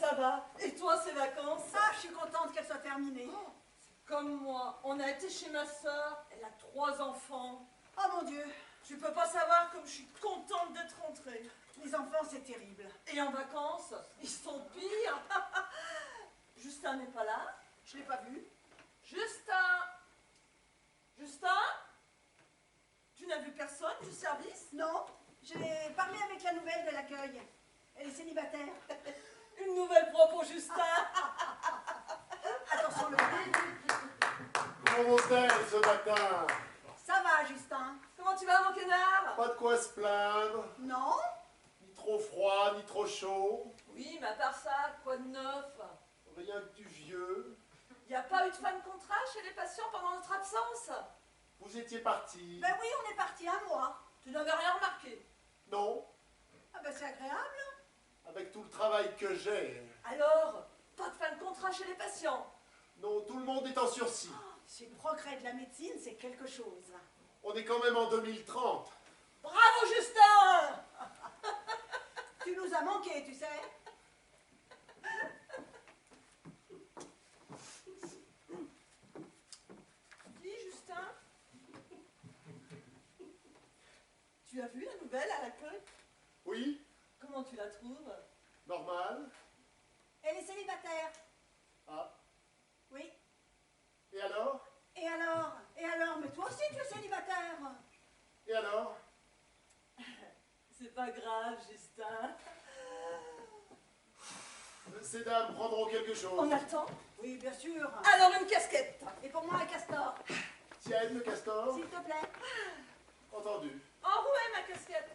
ça va. Et toi, ces vacances? Ah, je suis contente qu'elles soient terminées. Oh, comme moi, on a été chez ma soeur, elle a 3 enfants. Oh mon Dieu, Tu peux pas savoir comme je suis contente d'être rentrée. les enfants, c'est terrible. Et en vacances, ils sont pires. Justin n'est pas là. Je l'ai pas vu. Justin! Justin? Tu n'as vu personne du service? Non, j'ai parlé avec la nouvelle de l'accueil. Elle est célibataire. Une nouvelle propos, Justin. Attention, le Comment vont-elles ce matin? Ça va, Justin? Comment tu vas, mon canard? Pas de quoi se plaindre. Non? Ni trop froid, ni trop chaud. Oui, mais à part ça, quoi de neuf? Rien que du vieux. Il n'y a pas eu de fin de contrat chez les patients pendant notre absence? Vous étiez parti. Ben oui, on est parti un mois. Tu n'avais rien remarqué? Non, Ah ben c'est agréable. avec tout le travail que j'ai. Alors, pas de fin de contrat chez les patients? Non, tout le monde est en sursis. Ces progrès de la médecine, c'est quelque chose. On est quand même en 2030. Bravo, Justin! Tu nous as manqué, tu sais. Dis, Justin, tu as vu la nouvelle à l'accueil? Oui, Comment tu la trouves? normal. Elle est célibataire. Ah, Oui. et alors? Et alors? Et alors? Mais toi aussi, tu es célibataire. Et alors? C'est pas grave, Justin. Ces dames prendront quelque chose. On attend. Oui, bien sûr. Alors, une casquette. Et pour moi, un castor. Tiens, le castor. S'il te plaît. Entendu. Enrouée, ma casquette.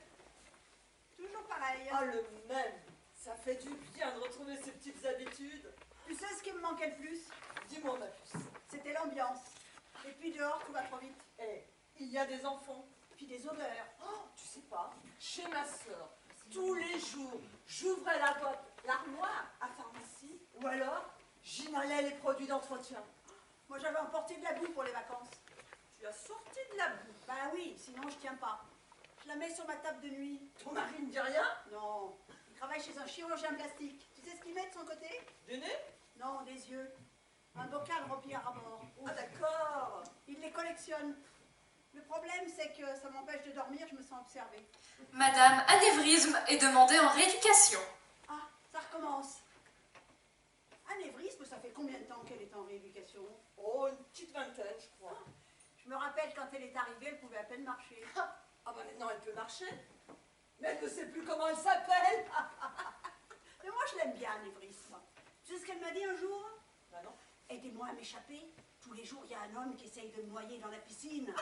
Toujours pareil. Ah, le même. Ça fait du bien de retrouver ces petites habitudes. Tu sais ce qui me manquait le plus? Dis-moi, ma puce. C'était l'ambiance. Et puis dehors, tout va trop vite. Eh, il y a des enfants. Puis des odeurs. Oh, tu sais pas, chez ma soeur, tous les jours, j'ouvrais la boîte, l'armoire à pharmacie, ou alors j'inhalais les produits d'entretien. Moi, j'avais emporté de la boue pour les vacances. Tu as sorti de la boue. Bah oui, sinon je tiens pas. Je la mets sur ma table de nuit. Ton mari ne dit rien? Non. Il travaille chez un chirurgien plastique. Tu sais ce qu'il met de son côté? Du nez? Non, des yeux. Un bocal rempli à rabord. Ah d'accord. Il les collectionne. Le problème, c'est que ça m'empêche de dormir, je me sens observée. Madame, anévrisme est demandée en rééducation. Ah, ça recommence. Anévrisme, ça fait combien de temps qu'elle est en rééducation? Oh, une petite vingtaine, je crois. Je me rappelle quand elle est arrivée, elle pouvait à peine marcher. Ah bah maintenant elle peut marcher. Mais elle ne sait plus comment elle s'appelle. Mais moi, je l'aime bien, anévrisme. Tu sais ce qu'elle m'a dit un jour? Bah non. Aidez-moi à m'échapper. Tous les jours, il y a un homme qui essaye de me noyer dans la piscine.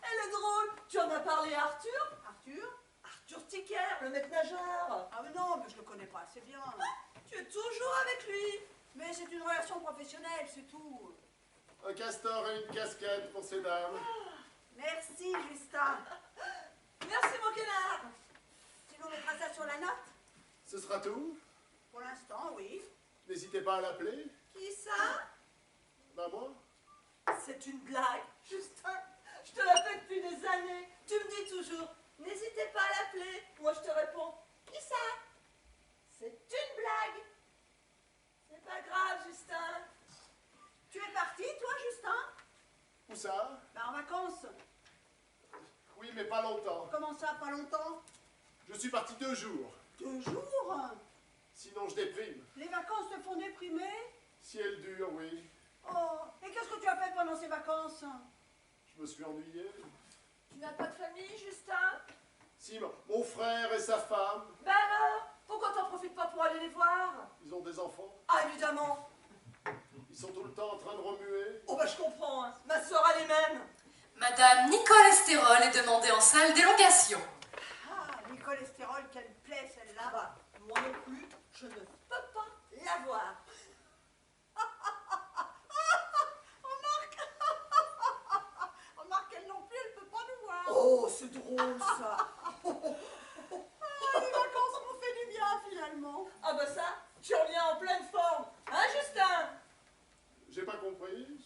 Elle est drôle. Tu en as parlé à Arthur? Arthur? Arthur Ticker, le maître nageur. Ah mais non, mais je le connais pas assez bien. Tu es toujours avec lui. Mais c'est une relation professionnelle, c'est tout. Un castor et une casquette pour ces dames. Merci, Justin. Merci, mon canard. Tu nous mettras ça sur la note? Ce sera tout. Pour l'instant, oui. N'hésitez pas à l'appeler. Qui ça? Bah moi. C'est une blague, Justin. Je te la fais depuis des années. Tu me dis toujours, n'hésitez pas à l'appeler. Moi, je te réponds, qui ça? C'est une blague. C'est pas grave, Justin. Tu es parti, toi, Justin? Où ça? Bah, en vacances. Oui, mais pas longtemps. Comment ça, pas longtemps? Je suis parti 2 jours. 2 jours? Sinon, je déprime. Les vacances te font déprimer? Ciel dur, oui. Oh, et qu'est-ce que tu as fait pendant ces vacances? Je me suis ennuyé. Tu n'as pas de famille, Justin? Si, mon frère et sa femme, Ben alors, pourquoi t'en profites pas pour aller les voir? ils ont des enfants. Ah, évidemment. Ils sont tout le temps en train de remuer. Oh, bah je comprends, hein. Ma soeur a les mêmes. Madame, Nicole est demandée en salle d'élongation. Ah, du cholestérol, quelle plaie, celle-là. Ah bah, moi non plus, je ne peux pas la voir. Remarque qu'elle non plus, elle peut pas nous voir. Oh, c'est drôle, ça. Ah, les vacances m'ont fait du bien, finalement. Ah bah ça, tu reviens en pleine forme. Hein, Justin? J'ai pas compris.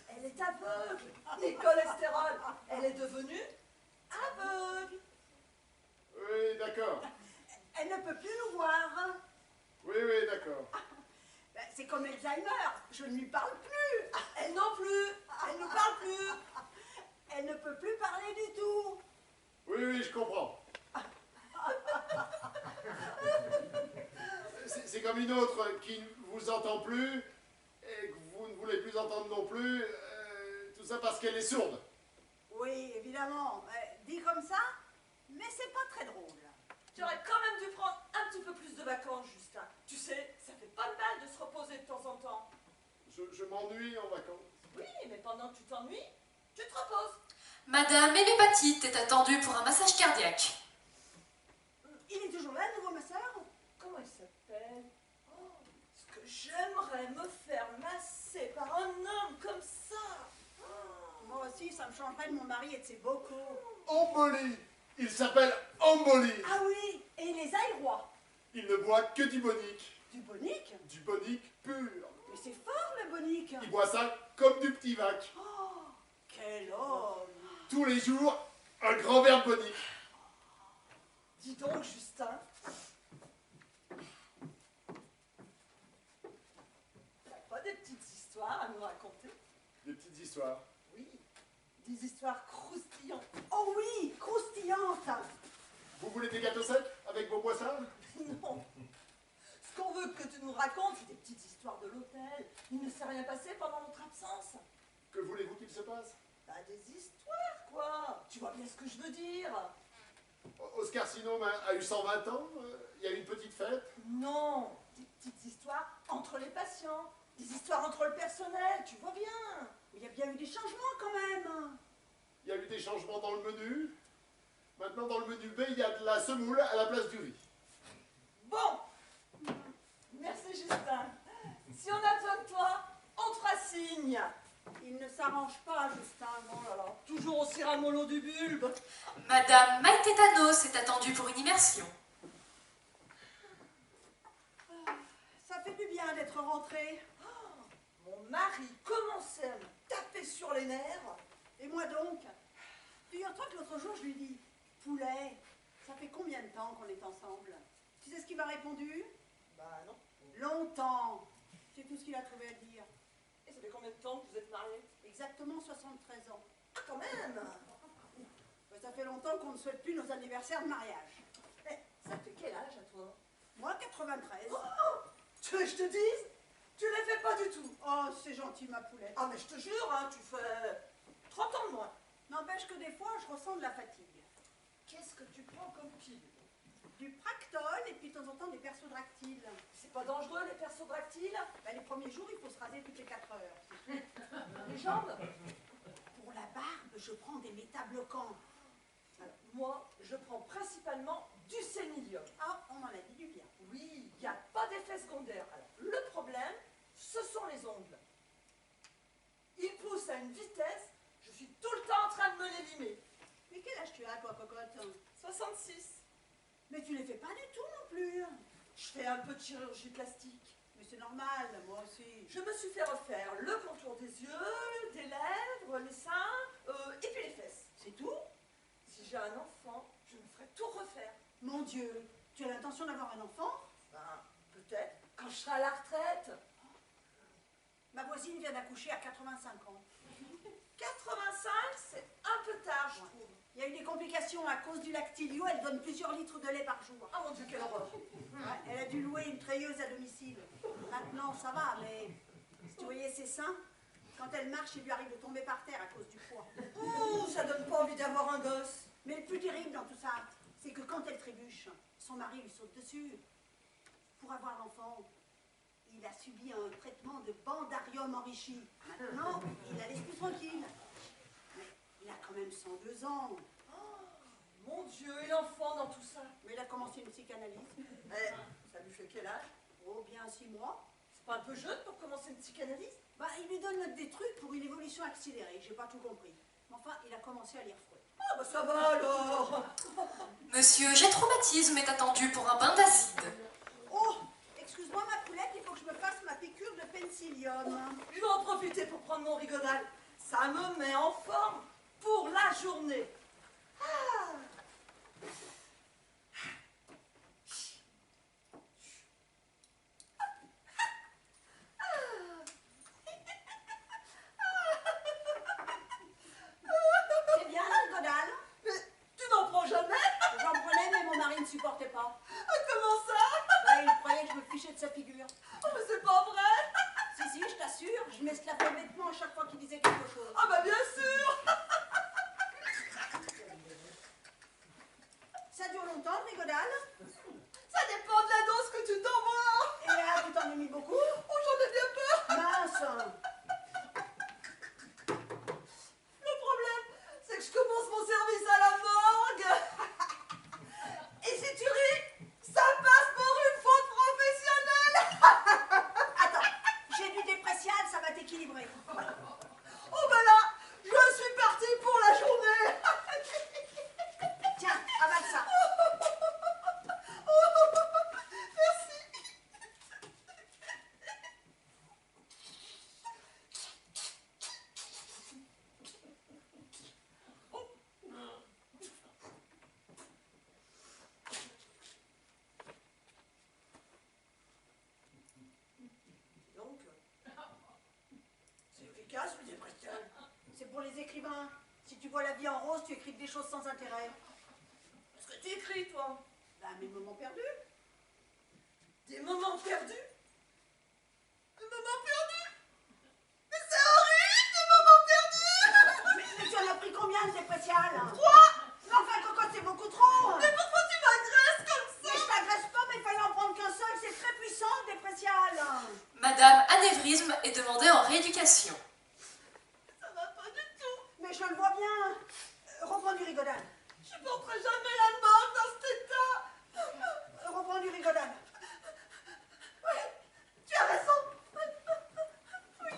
Elle est aveugle. Les cholestérol, elle est devenue aveugle. Oui, d'accord. Elle ne peut plus nous voir. Oui, d'accord. est comme Alzheimer. Je ne lui parle plus. Elle non plus. Elle ne parle plus. Elle ne peut plus parler du tout. Oui, oui, je comprends. C'est comme une autre qui ne vous entend plus et que vous ne voulez plus entendre non plus. Tout ça parce qu'elle est sourde. Oui, évidemment. Dit comme ça, mais c'est pas très drôle. Tu aurais quand même dû prendre un petit peu plus de vacances, Justin. Tu sais, ça fait pas de mal de se reposer de temps en temps. Je m'ennuie en vacances. Oui, mais pendant que tu t'ennuies, tu te reposes. Madame Hélépatite est attendue pour un massage cardiaque. Il est toujours là, le nouveau masseur? Comment il s'appelle? Oh, ce que j'aimerais me faire masser par un homme comme ça. Oh. Moi aussi, ça me changerait de mon mari et de ses bocaux. Omboli. Il s'appelle Omboli. Ah oui, et il les aille rois. Il ne boit que du bonique. Du bonique? Du bonique pur. Mais c'est fort, le bonique. Il boit ça comme du petit vac. Oh, quel homme. Tous les jours, un grand verre de bonique. Dis donc, Justin. T'as pas des petites histoires à nous raconter? Des petites histoires. Oui, des histoires croustillantes. Oh oui, croustillante. Vous voulez des gâteaux secs avec vos boissons? Non. Ce qu'on veut que tu nous racontes, c'est des petites histoires de l'hôtel. Il ne s'est rien passé pendant notre absence. Que voulez-vous qu'il se passe? Bah, des histoires, quoi. Tu vois bien ce que je veux dire. Oscar Sinôme a eu 120 ans. Il y a eu une petite fête. Non, des petites histoires entre les patients. Des histoires entre le personnel, tu vois bien. Il y a bien eu des changements quand même. Il y a eu des changements dans le menu. Maintenant, dans le menu B, il y a de la semoule à la place du riz. Bon. Merci, Justin. Si on a besoin de toi, on te fera signe. Il ne s'arrange pas, Justin. Oh là là, toujours aussi ramollo du bulbe. Madame Maïté Thanos est attendue pour une immersion. Ça fait du bien d'être rentrée. Mon mari commençait à me taper sur les nerfs. Et moi donc? Figure-toi que l'autre jour, je lui dis, poulet, ça fait combien de temps qu'on est ensemble? Tu sais ce qu'il m'a répondu? Bah non. Longtemps. C'est tout ce qu'il a trouvé à dire. Et ça fait combien de temps que vous êtes mariés? Exactement 73 ans. Ah, quand même. Ben, ça fait longtemps qu'on ne souhaite plus nos anniversaires de mariage. Eh, ça fait quel âge à toi? Moi, 93. Oh, tu veux que je te dise? Tu les fais pas du tout. Oh, c'est gentil, ma poulette. Ah mais je te jure, hein, tu fais 30 ans de moins. N'empêche que des fois, je ressens de la fatigue. Qu'est-ce que tu prends comme pile? Du Practol et puis de temps en temps des persodractiles. C'est pas dangereux les persodractiles? Ben, les premiers jours, il faut se raser toutes les 4 heures. Les jambes? Pour la barbe, je prends des métabloquants. Alors, moi, je prends principalement du sénilium. Ah, on m'en a dit du bien. Oui, il n'y a pas d'effet secondaire. Alors, le problème, ce sont les ongles. Ils poussent à une vitesse, je suis tout le temps en train de me les limer. Mais quel âge tu as, toi, cocotte? 66. Mais tu les fais pas du tout non plus. Je fais un peu de chirurgie plastique. Mais c'est normal, moi aussi. Je me suis fait refaire le contour des yeux, des lèvres, les seins, et puis les fesses. C'est tout? Si j'ai un enfant, je me ferai tout refaire. Mon Dieu, tu as l'intention d'avoir un enfant? Ben, peut-être, quand je serai à la retraite. Ma voisine vient d'accoucher à 85 ans. 85, c'est un peu tard, je trouve. Il y a eu des complications à cause du lactilio, elle donne plusieurs litres de lait par jour. Ah mon Dieu, quelle horreur. Ouais, elle a dû louer une treilleuse à domicile. Maintenant, ça va, mais si tu voyais ses seins, quand elle marche, il lui arrive de tomber par terre à cause du poids. Ouh, ça donne pas envie d'avoir un gosse. Mais le plus terrible dans tout ça, c'est que quand elle trébuche, son mari lui saute dessus. Pour avoir l'enfant, il a subi un traitement de bandarium enrichi. Maintenant, il la laisse plus tranquille. Mais il a quand même 102 ans. Mon Dieu, et l'enfant dans tout ça? Mais il a commencé une psychanalyse. Eh, ça lui fait quel âge? Oh, bien 6 mois. C'est pas un peu jeune pour commencer une psychanalyse? Bah, il lui donne des trucs pour une évolution accélérée. J'ai pas tout compris. Mais enfin, il a commencé à lire Freud. Ah bah ça va alors. Monsieur Jet Traumatisme est attendu pour un bain d'acide. Oh, excuse-moi ma poulette, il faut que je me fasse ma piqûre de pénicillium. Je vais en profiter pour prendre mon rigodal. Ça me met en forme pour la journée. Ah. mis beaucoup? Oh, j'en ai bien peur. Mince. Le problème, c'est que je commence mon service à la morgue. Et si tu ris, ça passe pour une faute professionnelle. Attends, j'ai du déprécial, ça va t'équilibrer. Oh ben là, je suis partie pour la journée. Tiens, avale ça. Merci. Donc, c'est efficace le déprécial. C'est pour les écrivains. Si tu vois la vie en rose, tu écris des choses sans intérêt. Qu'est-ce que tu écris, toi? Bah, mes moments perdus. Des moments perdus? Des moments perdus? Mais c'est horrible, des moments perdus! Mais tu en as pris combien de déprécial? 3! Mais enfin, cocotte, c'est beaucoup trop. Mais pourquoi tu m'agresses comme Mais ça? je t'agresse pas, mais il fallait en prendre qu'un seul. C'est très puissant, le déprécial. Madame Anévrisme est demandée en rééducation. Ça va pas du tout. Mais je le vois bien. Reprends du rigodane. Je porterai jamais la morgue dans cet état. Reprends du rigodane. Oui, tu as raison. Oui.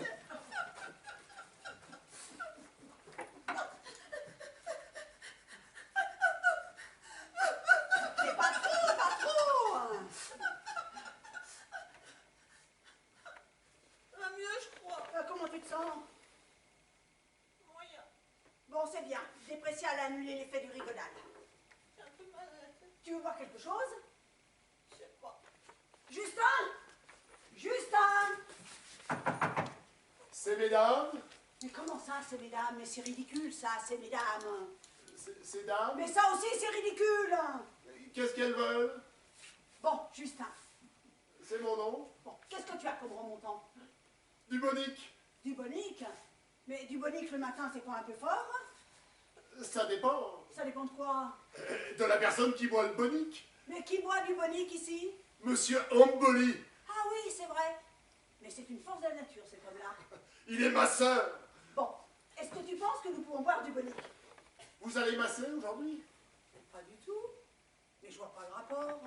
Mais pas trop, pas trop. Va mieux, je crois. Comment tu te sens? Moyen. Bon, c'est bien. Déprécial a annulé l'effet du rigodane. J'ai un peu mal à la tête. Tu veux voir quelque chose? Je sais pas. Justin! Justin! C'est mesdames? Mais comment ça, c'est mesdames? Mais c'est ridicule, ça, c'est mesdames. C'est dames? Mais ça aussi, c'est ridicule. Qu'est-ce qu'elles veulent? Bon, Justin. C'est mon nom? Bon, qu'est-ce que tu as comme remontant? Du Bonic? Du bonique? Mais du bonique le matin, c'est pas un peu fort? Ça dépend. Ça dépend de quoi? De la personne qui boit le Bonic. Mais qui boit du bonique ici? Monsieur Amboli. Ah oui, c'est vrai. Mais c'est une force de la nature, cet homme-là. Il est masseur. Bon, est-ce que tu penses que nous pouvons boire du bonique? Vous allez masser aujourd'hui? Pas du tout. Mais je vois pas le rapport.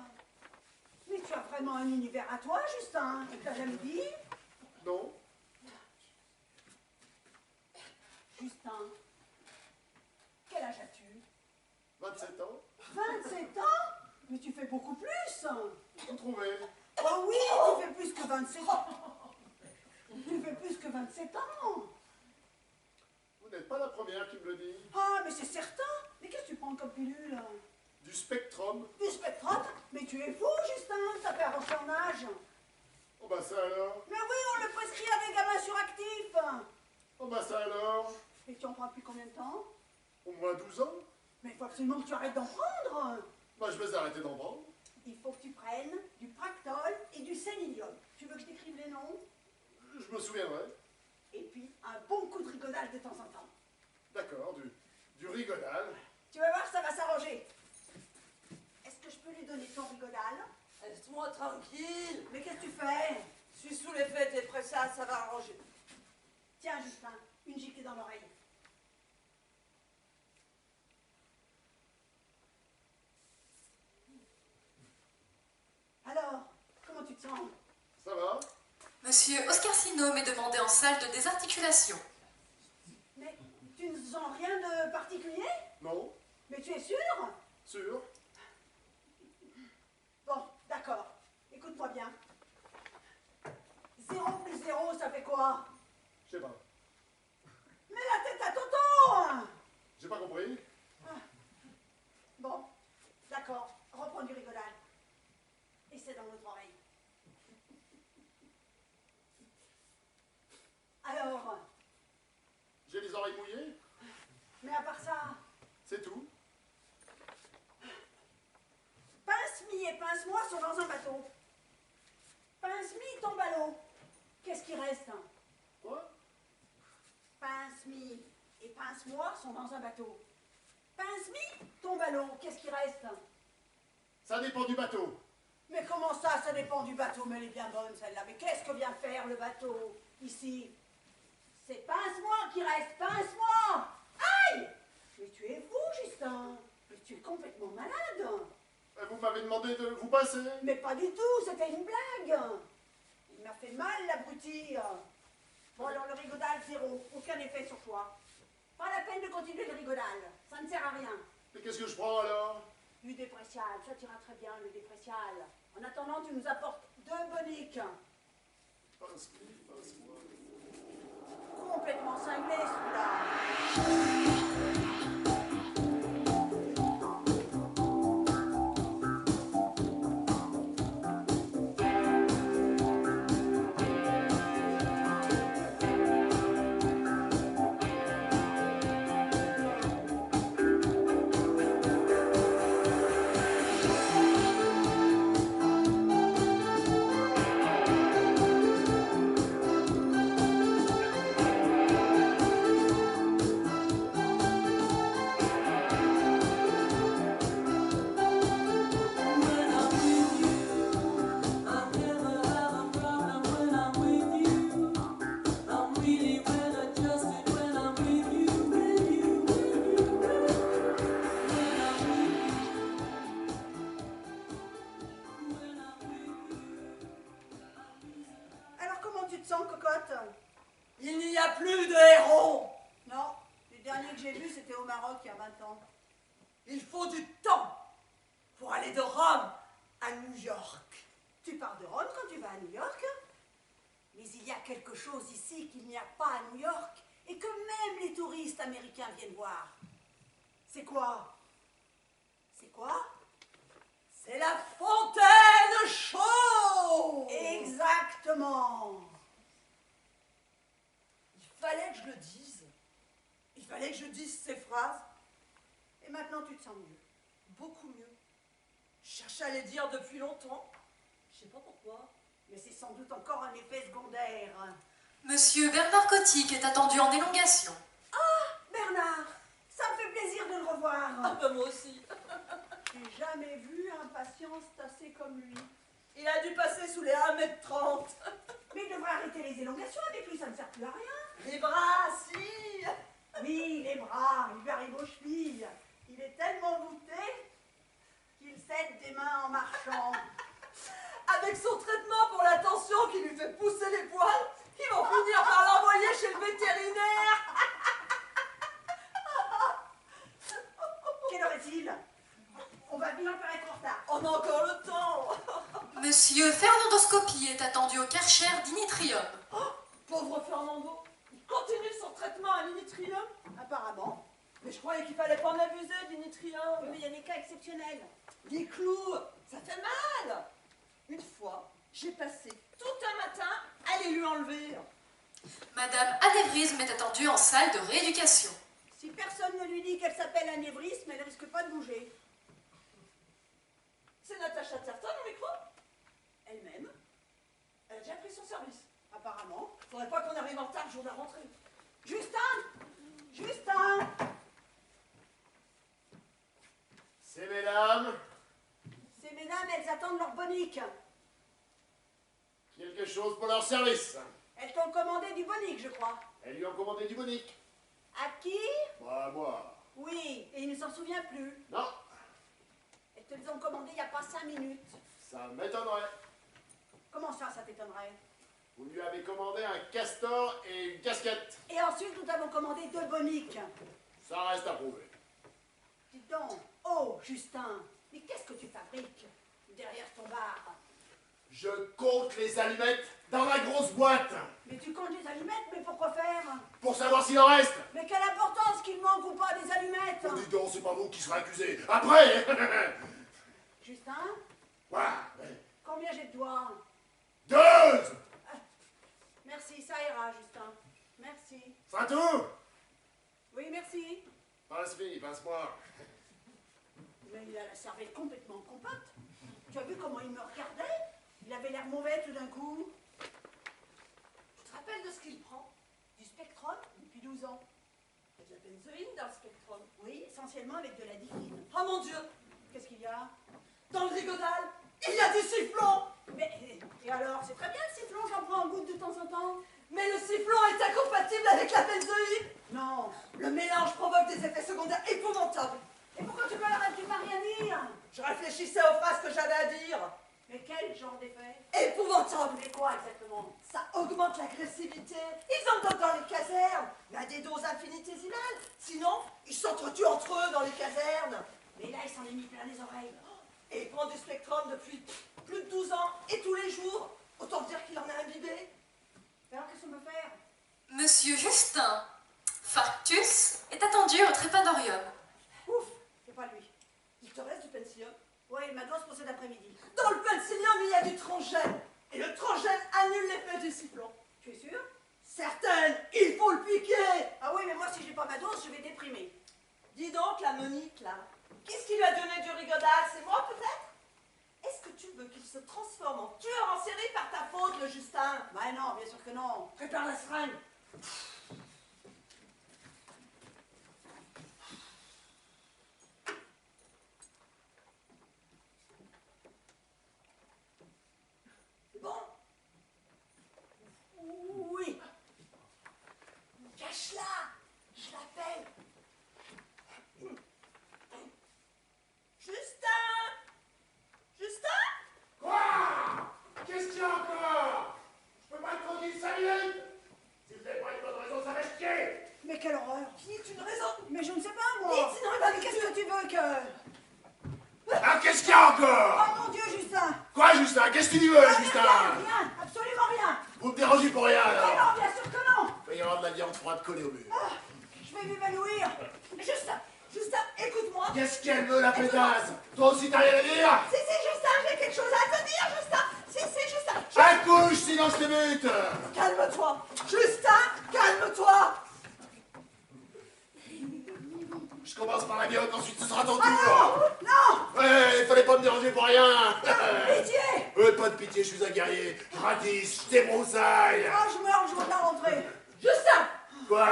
Mais tu as vraiment un univers à toi, Justin. Tu t'as jamais dit? Non. Justin, quel âge as-tu? 27 ans. 27 ans? Mais tu fais beaucoup plus. Vous trouvez? Oh oui, tu fais plus que 27 ans. Tu fais plus que 27 ans. Vous n'êtes pas la première qui me le dit. Ah, mais c'est certain. Mais qu'est-ce que tu prends comme pilule? Du Spectrum. Du spectrote? Mais tu es fou, Justin. Ça fait avancer en âge. Oh bah ça alors. Mais oui, on le prescrit à des gamins suractifs. Oh bah ça alors. Et tu en prends depuis combien de temps? Au moins 12 ans. Mais il faut absolument que tu arrêtes d'en prendre. Bah je vais arrêter d'en prendre. Il faut que tu prennes du Practol et du Sénilium. Tu veux que je t'écrive les noms? Je me souviendrai. Et puis un bon coup de rigodage de temps en temps. D'accord, du Rigodal. Tu vas voir, ça va s'arranger. Est-ce que je peux lui donner ton rigodal? Laisse-moi tranquille. Mais qu'est-ce que tu fais? Je suis sous l'effet des pressades, ça va arranger. Tiens, Justin, une giclée dans l'oreille. Alors, comment tu te sens? Ça va? Monsieur Oscar Sinôme est demandé en salle de désarticulation. Mais tu ne sens rien de particulier? Non? Mais tu es sûr? Sûr? Bon, d'accord. Écoute-moi bien. 0 plus 0, ça fait quoi? Je sais pas. Mais la tête à Toto! J'ai pas compris. Bon, d'accord. Reprends du rigodage. Et c'est dans l'autre oreille. Alors, J'ai les oreilles mouillées? mais à part ça, C'est tout? Pince-mi et Pince-moi sont dans un bateau. Pince-mi tombe à l'eau. Qu'est-ce qui reste? Quoi? Pince-mi et Pince-moi sont dans un bateau. Pince-mi tombe à l'eau. Qu'est-ce qui reste? Ça dépend du bateau. Mais comment ça dépend du bateau, mais elle est bien bonne celle-là. Mais qu'est-ce que vient faire le bateau, ici? C'est pince-moi qui reste, pince-moi! Aïe! Mais tu es fou, Justin! Mais tu es complètement malade! Vous m'avez demandé de vous passer. Mais pas du tout, c'était une blague! Il m'a fait mal, l'abruti! Bon, alors le rigodal, zéro, aucun effet sur toi. Pas la peine de continuer le rigodal, ça ne sert à rien. Mais qu'est-ce que je prends alors? Du dépressial, ça t'ira très bien, le dépressial. En attendant, tu nous apportes 2 boniques. Pince-moi. Complètement cinglé, celui-là. Alors comment tu te sens, cocotte? Il n'y a plus de héros. Non, les derniers que j'ai vus, c'était au Maroc il y a 20 ans. Il faut du temps pour aller de Rome à New York. Tu pars de Rome quand tu vas à New York? Mais il y a quelque chose ici qu'il n'y a pas à New York et que même les touristes américains viennent voir. C'est quoi? C'est quoi? C'est la fontaine chaude. Exactement. Il fallait que je le dise. Il fallait que je dise ces phrases. Et maintenant tu te sens mieux. Beaucoup mieux. Je cherchais à les dire depuis longtemps. Je sais pas pourquoi. Mais c'est sans doute encore un effet secondaire. Monsieur Bernard Cotic est attendu en élongation. Bernard, ça me fait plaisir de le revoir. Ah ben moi aussi. J'ai jamais vu un patient tassé comme lui. Il a dû passer sous les 1,30 m. Mais il devrait arrêter les élongations avec lui, ça ne sert plus à rien. Les bras, si. Oui, les bras, il lui arrive aux chevilles. Il est tellement voûté qu'il cède des mains en marchant. Avec son traitement pour la tension qui lui fait pousser les poils, ils vont finir par l'envoyer chez le vétérinaire. Quelle heure est-il? On va bien faire être en retard. On a encore le temps. Monsieur Fernandoscopie est attendu au Karcher d'Initrium. Pauvre Fernando, il continue son traitement à l'initrium. Apparemment. Mais je croyais qu'il fallait pas en abuser d'initrium. Mais il y a des cas exceptionnels. Les clous, ça fait mal. Une fois, j'ai passé tout un matin à les lui enlever. Madame Anévrisme est attendue en salle de rééducation. Si personne ne lui dit qu'elle s'appelle anévrisme, elle ne risque pas de bouger. C'est Natacha Terton au micro. Elle-même, Elle a déjà pris son service. apparemment. Faudrait pas qu'on arrive en retard le jour de la rentrée. Justin! Justin! C'est mesdames. Ces mesdames, elles attendent leur bonique. Quelque chose pour leur service. Elles t'ont commandé du bonique, je crois. Elles lui ont commandé du bonique. À qui? Moi. Oui, et il ne s'en souvient plus. Non, Elles te les ont commandées il n'y a pas 5 minutes. ça m'étonnerait. Comment ça t'étonnerait? Vous lui avez commandé un castor et une casquette. Et ensuite, nous t'avons commandé 2 boniques. Ça reste à prouver. Dis donc, oh, Justin, mais qu'est-ce que tu fabriques derrière ton bar? Je compte les allumettes dans la grosse boîte. Mais tu comptes les allumettes, mais pourquoi faire? Pour savoir s'il en reste. Mais quelle importance qu'il manque ou pas des allumettes? Oh, dis donc, c'est pas vous qui serez accusé. Après. Justin, Voilà. combien j'ai de doigts? 2. Merci, ça ira, Justin. Merci. C'est tout. Oui, merci. Passe-moi, passe-moi. Mais il a la cervelle complètement compote. Tu as vu comment il me regardait? Il avait l'air mauvais tout d'un coup. Tu te rappelles de ce qu'il prend? Du Spectrum depuis 12 ans. Il y a de la benzoïne dans le spectrum. Oui, essentiellement avec de la diffine. Oh mon Dieu, Qu'est-ce qu'il y a? dans le rigodal, il y a du sifflon. Mais, et alors, c'est très bien le sifflon, j'en prends un goutte de temps en temps. Mais le sifflon est incompatible avec la benzoïde. Non. Le mélange provoque des effets secondaires épouvantables. Et pourquoi tu m'arrêtes pas rien dire? Je réfléchissais aux phrases que j'avais à dire. Mais quel genre d'effet? Épouvantable. Mais quoi exactement? Ça augmente l'agressivité. Ils en donnent dans les casernes, mais à des doses infinitésimales. Sinon, ils s'entretuent entre eux dans les casernes. Mais là, il s'en est mis plein les oreilles. Et il prend du Spectrum depuis plus de 12 ans, et tous les jours. Autant dire qu'il en a imbibé. Alors, qu'est-ce qu'on peut faire? Monsieur Justin Farctus est attendu au trépanorium. Ouf, c'est pas lui. Il te reste du penicillium? Oui, ma dose pour cet après-midi. Dans le penicillium, il y a du transgène. Et le transgène annule l'effet du sifflon. Tu es sûr? Certaine, il faut le piquer. Ah oui, mais moi, si j'ai pas ma dose, je vais déprimer. Dis donc, la Monique, là, qu'est-ce qui lui a donné du rigodage? C'est moi, peut-être? Est-ce que tu veux qu'il se transforme en tueur en série par ta faute, le Justin? Bah non, bien sûr que non. Prépare la seringue. C'est bon? Oui. Cache-la. Je l'appelle. Justin! Justin? Quoi? Qu'est-ce qu'il y a encore? Je peux pas être tranquille 5 minutes? Si vous n'avez pas une bonne raison, ça va chier. Mais quelle horreur. Dis une raison. Mais je ne sais pas, moi. Dis, sinon il va Mais me qu'est-ce tuer. que tu veux que... Ah, qu'est-ce qu'il y a encore? Oh mon Dieu, Justin. Quoi, Justin? Qu'est-ce que tu veux, Ah, mais Justin? rien, absolument rien. Vous me dérangez pour rien, Mais alors? non, bien sûr que non. Il va y avoir de la viande froide collée au mur. Ah, je vais m'évanouir. Justin, Justin, écoute-moi. Qu'est-ce qu'elle veut, la pétasse? Toi aussi, t'as rien à dire? Si, Justin, j'ai quelque chose à te dire, Justin. Si, Justin. Accouche, sinon je te bute. Calme-toi. Justin, calme-toi. Je commence par la viande, ensuite ce sera ton Ah tour. non, non. Ouais, il fallait pas me déranger pour rien. Pitié. Pas de pitié, je suis un guerrier. Je ratisse, je débroussaille. Oh, je meurs, je veux pas rentrer. Justin, Quoi?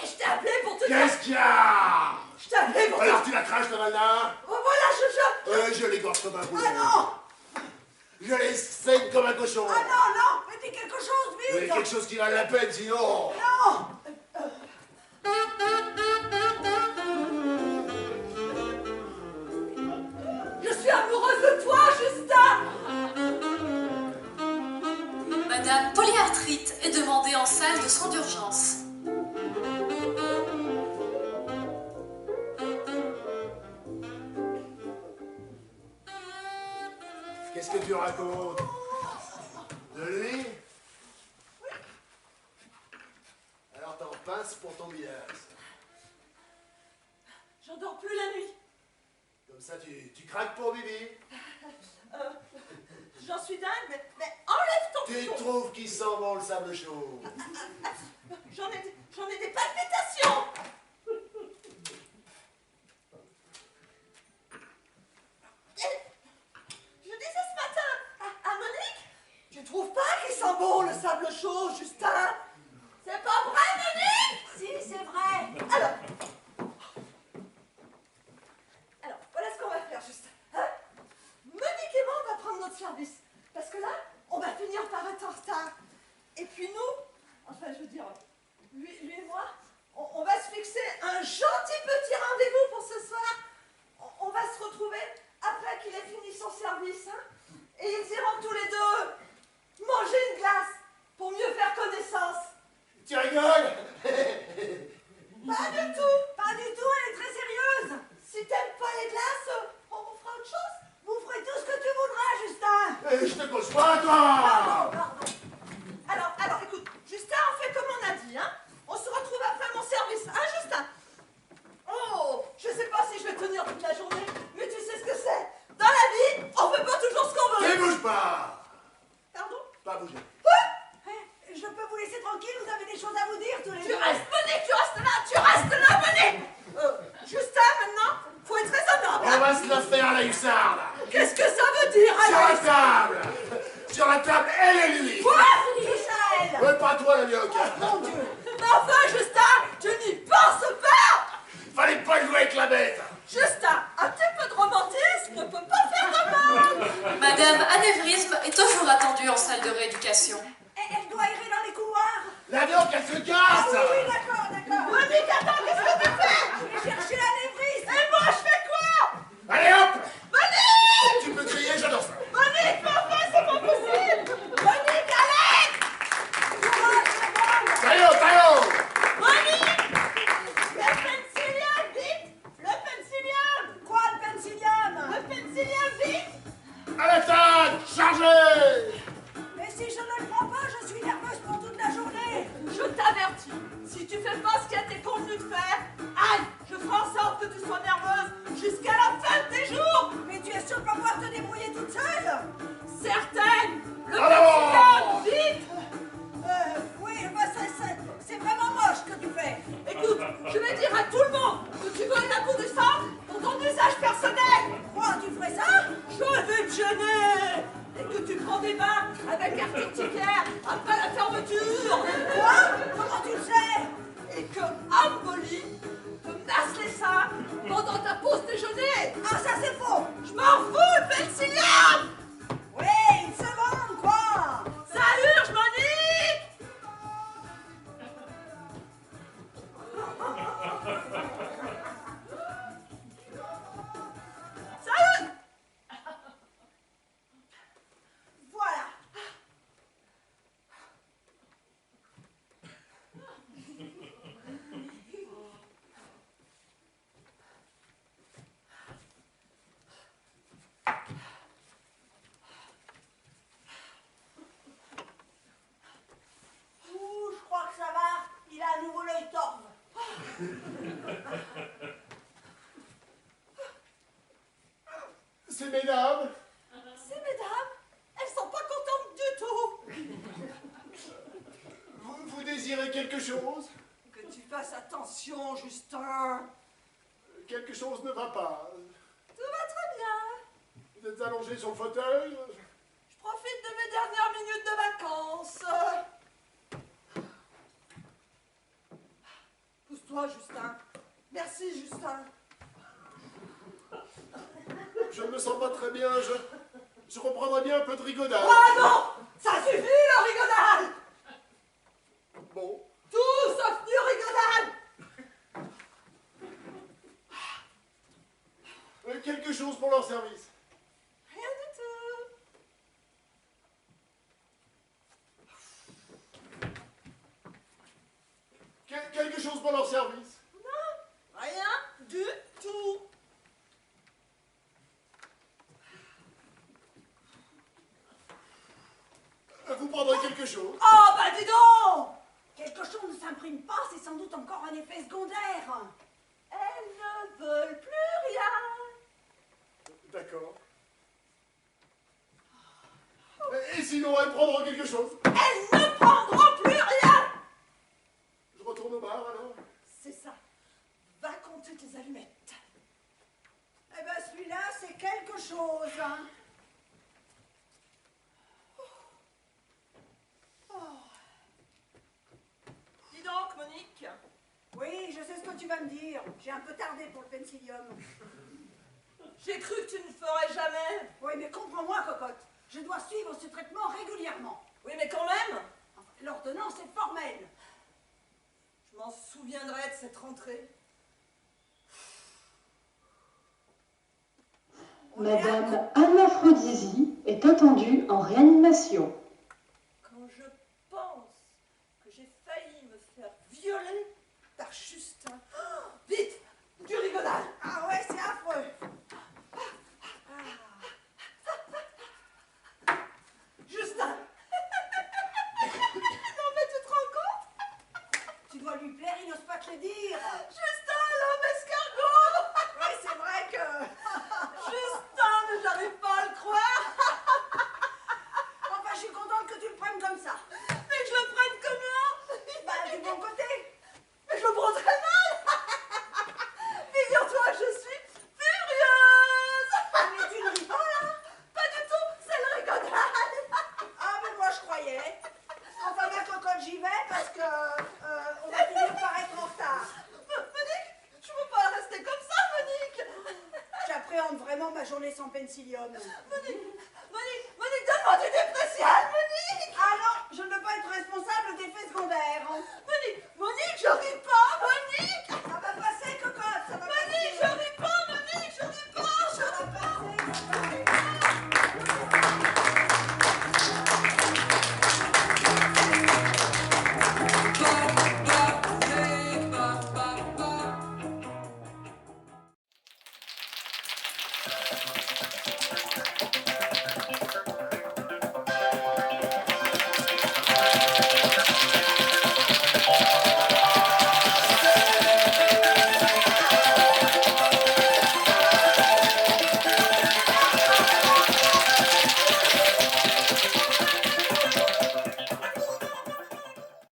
et je t'ai appelé pour te dire... Qu'est-ce qu'il y a? Je t'ai appelé pour te Alors dire... tu la craches, ta Valda? Oh, voilà, Je l'égorge comme un poulet. Ah non. Je les saigne comme un cochon. Ah non, non. Mais dis quelque chose, Mais vite. quelque chose qui valent la peine, sinon... Non. Je suis amoureuse de toi, Justin. Madame Polyarthrite est demandée en salle de soins d'urgence. Qu'est-ce que tu racontes? De lui? Alors t'en pinces pour ton billard. J'en dors plus la nuit. Comme ça, tu craques pour Bibi. J'en suis dingue, mais enlève ton Tu couteau. trouves qu'il sent bon le sable chaud? J'en ai des palpitations. Je disais ce matin à Monique, tu trouves pas qu'il sent bon le sable chaud, Justin? C'est pas vrai, Monique? Si, c'est vrai. Alors, voilà ce qu'on va faire, Justin. Hein? Monique et moi, on va prendre notre service. Parce que là, on va finir par être en retard. Et puis nous, enfin, je veux dire, lui et moi, on va se fixer un gentil petit rendez-vous pour ce soir. On va se retrouver après qu'il ait fini son service. Hein? Et ils iront tous les deux manger une glace pour mieux faire connaissance. Tu rigoles? Pas du tout. Pas du tout, elle est très sérieuse. Si t'aimes pas les glaces, on fera autre chose. Vous ferez tout ce que tu voudras, Justin. Je te cause pas, toi! Alors, écoute, Justin, on fait comme on a dit, hein? On se retrouve après mon service, hein, Justin? Oh, je sais pas si je vais tenir toute la journée, mais tu sais ce que c'est. Dans la vie, on fait pas toujours ce qu'on Ne veut. bouge pas! Pardon? Pas bouger. Je peux vous laisser tranquille, vous avez des choses à vous dire tous les Tu deux. restes, Monique, tu restes là, Monique. Justin, maintenant, faut être raisonnable. On Hein? va se la faire à la hussarde! Qu'est-ce que ça veut dire, Sur la Alex? table! Sur la table, elle et lui! Quoi? Michel. Ouais, pas toi, la mioque! Mon Dieu. Mais enfin, Justin, tu n'y penses pas. Fallait pas jouer avec la bête! Justin, un petit peu de romantisme ne peut pas faire de mal. Madame direction. Elle doit errer dans les couloirs. L'avion qu'elle se Ah casse! oui, oui, d'accord, d'accord. Monique, attends, qu'est-ce que tu fais? Je vais chercher la névriste. Et moi, je fais quoi? Allez hop! Monique! Tu peux crier, je danse. Monique, mais enfin, c'est pas possible! Monique, allez! Courage, madame. Taillot, taillot! Monique! Le pencilium, vite! Le pencilium! Quoi, le pencilium? Le pencilium, vite! À l'attaque! Chargez! Mais si je ne le prends pas, je suis nerveuse pour toute la journée. Je t'avertis, si tu fais pas ce qui a été convenu de faire, aïe, je ferai en sorte que tu sois nerveuse jusqu'à la fin de tes jours! Mais tu es sûre de pouvoir te débrouiller toute seule? Certaine! Le En avant! pencilium, vite! Oui, bah c'est vraiment moche ce que tu fais. Écoute, je vais dire à tout le monde que tu voles la boue du centre pour ton usage personnel! Quoi, tu ferais ça? Je vais te gêner! Et que tu prends des bains avec artificiaire après la fermeture! Quoi? Comment tu le sais? Et que Amboli te masse les seins pendant ta pause déjeuner! Ah, ça c'est faux. Je m'en fous, le pencilium! Oui, une seconde, quoi. Ça urge, Monique! Ça urge! Voilà. Ouh, je crois que ça va. Il a à nouveau l'œil torve. Ces mesdames, Ces mesdames, elles sont pas contentes du tout! vous désirez quelque chose? Que tu fasses attention, Justin! Quelque chose ne va pas. Tout va très bien! Vous êtes allongé sur le fauteuil? Je profite de mes dernières minutes de vacances! Pousse-toi, Justin! Merci, Justin! Je ne me sens pas très bien, je reprendrai bien un peu de rigodage. Oh non! Ça suffit, le rigodage! Bon, Tout sauf du rigodage! quelque chose pour leur service. Rien du tout! Quelque chose pour leur service. Non! Rien du tout! Vous prendrez quelque chose. Oh, bah dis donc! Quelque chose ne s'imprime pas, c'est sans doute encore un effet secondaire. Elles ne veulent plus rien! D'accord. Et sinon, elles prendront quelque chose. Elles ne prendront plus rien! Je retourne au bar alors. C'est ça. Va compter tes allumettes. Eh ben celui-là, c'est quelque chose. Hein. Dis donc, Monique. Oui, je sais ce que tu vas me dire. J'ai un peu tardé pour le pencilium. J'ai cru que tu ne ferais jamais. Oui, mais comprends-moi, cocotte. Je dois suivre ce traitement régulièrement. Oui, mais quand même. Enfin, l'ordonnance est formelle. Je m'en souviendrai de cette rentrée. Madame Anne Aphrodisi est attendue en réanimation. Quand je pense que j'ai failli me faire violer par Justin. Oh, vite, du rigodage. Ah ouais, c'est affreux. Justin. Non mais tu te rends compte? Tu dois lui plaire, il n'ose pas te le dire. Justin, l'homme escargot. Oui, c'est vrai que... Justin, mais j'arrive pas à le croire. Enfin, je suis contente que tu le prennes comme ça. Mais que je le prenne comment? Bah, du bon côté. Mais je le prends très mal. Figure-toi que je suis furieuse. Mais tu ne ris pas, là? Pas du tout, c'est le rigodage. Ah, mais moi, je croyais. Enfin, ma cocotte, j'y vais parce que on va finir par être en retard. Monique, je peux pas rester comme ça, Monique. J'appréhende vraiment ma journée sans pencilium. Monique, donne-moi du dépressial, Monique. Ah non, Thank you.